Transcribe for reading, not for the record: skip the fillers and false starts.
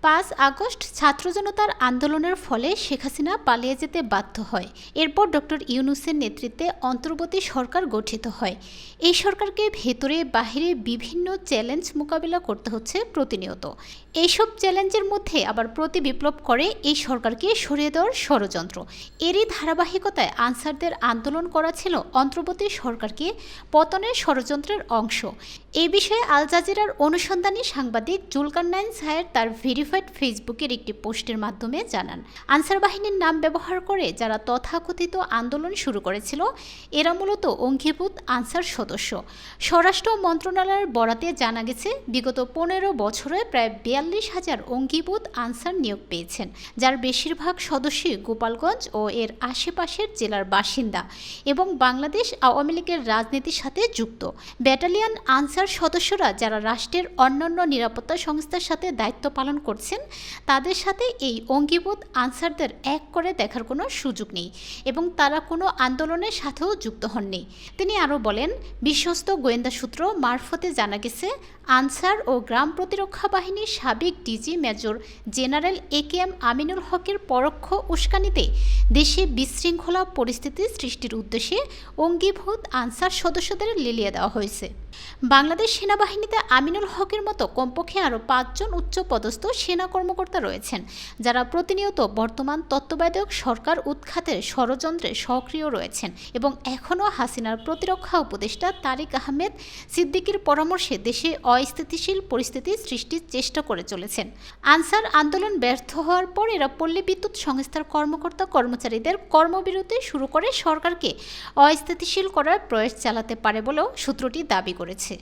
5 August ছাত্র জনতার আন্দোলনের ফলে শেখ হাসিনা পালিয়ে যেতে বাধ্য হয়। এরপর ডক্টর ইউনূসের নেতৃত্বে অন্তর্বর্তী সরকার গঠিত হয়। এই সরকারকে ভেতরে বাহিরে বিভিন্ন চ্যালেঞ্জ মোকাবিলা করতে হচ্ছে প্রতিনিয়ত। এইসব চ্যালেঞ্জের মধ্যে আবার প্রতিবিপ্লব করে এই সরকারকে সরিয়ে দেওয়ার ষড়যন্ত্র। এরই ধারাবাহিকতায় আনসারদের আন্দোলন করা ছিল অন্তর্বর্তী সরকারকে পতনের ষড়যন্ত্রের অংশ। এই বিষয়ে আল জাজিরার অনুসন্ধানী সাংবাদিক জুলকারনাইন সায়ের তার ভেরিফাইড ফেসবুকের একটি পোস্টের মাধ্যমে জানান, আনসার বাহিনীর নাম ব্যবহার করে যারা তথাকথিত আন্দোলন শুরু করেছিল এরা মূলত অঙ্গীভূত আনসার সদস্য। স্বরাষ্ট্র মন্ত্রণালয়ের বরাতে জানা গেছে বিগত 15 বছরে প্রায় 42,000 অঙ্গীভূত আনসার নিয়োগ পেয়েছেন, যার বেশিরভাগ সদস্যই গোপালগঞ্জ ও এর আশেপাশের জেলার বাসিন্দা এবং বাংলাদেশ আওয়ামী লীগের রাজনীতির সাথে যুক্ত। ব্যাটালিয়ন আনসার সদস্যরা যারা রাষ্ট্রের অন্যান্য নিরাপত্তা সংস্থার সাথে দায়িত্ব পালন করছেন তাদের সাথে এই অঙ্গীভূত আনসারদের এক করে দেখার কোনো সুযোগ নেই এবং তারা কোনো আন্দোলনের সাথেও যুক্ত হননি। তিনি আরও বলেন, বিশ্বস্ত গোয়েন্দা সূত্র মারফতে জানা গেছে আনসার ও গ্রাম প্রতিরক্ষা বাহিনীর সাবেক DG major general AKM Aminul হকের পরোক্ষ উস্কানিতে দেশে বিশৃঙ্খলা পরিস্থিতি সৃষ্টির উদ্দেশ্যে অঙ্গীভূত আনসার সদস্যদের লেলিয়ে দেওয়া হয়েছে। বাংলাদেশ সেনাবাহিনীতে আমিনুল হকের মতো কমপক্ষে আরও 5 জন উচ্চপদস্থ সেনা কর্মকর্তা রয়েছেন, যারা প্রতিনিয়ত বর্তমান তত্ত্বাবধায়ক সরকার উৎখাতের ষড়যন্ত্রে সক্রিয় রয়েছেন এবং এখনও হাসিনার প্রতিরক্ষা উপদেষ্টা তারিক আহমেদ সিদ্দিকীর পরামর্শে দেশে অস্থিতিশীল পরিস্থিতি সৃষ্টির চেষ্টা করে চলেছেন। আনসার আন্দোলন ব্যর্থ হওয়ার পর এরা পল্লী বিদ্যুৎ সংস্থার কর্মকর্তা কর্মচারীদের কর্মবিরতি শুরু করে সরকারকে অস্থিতিশীল করার প্রয়াস চালাতে পারে বলেও সূত্রটি দাবি করেছে।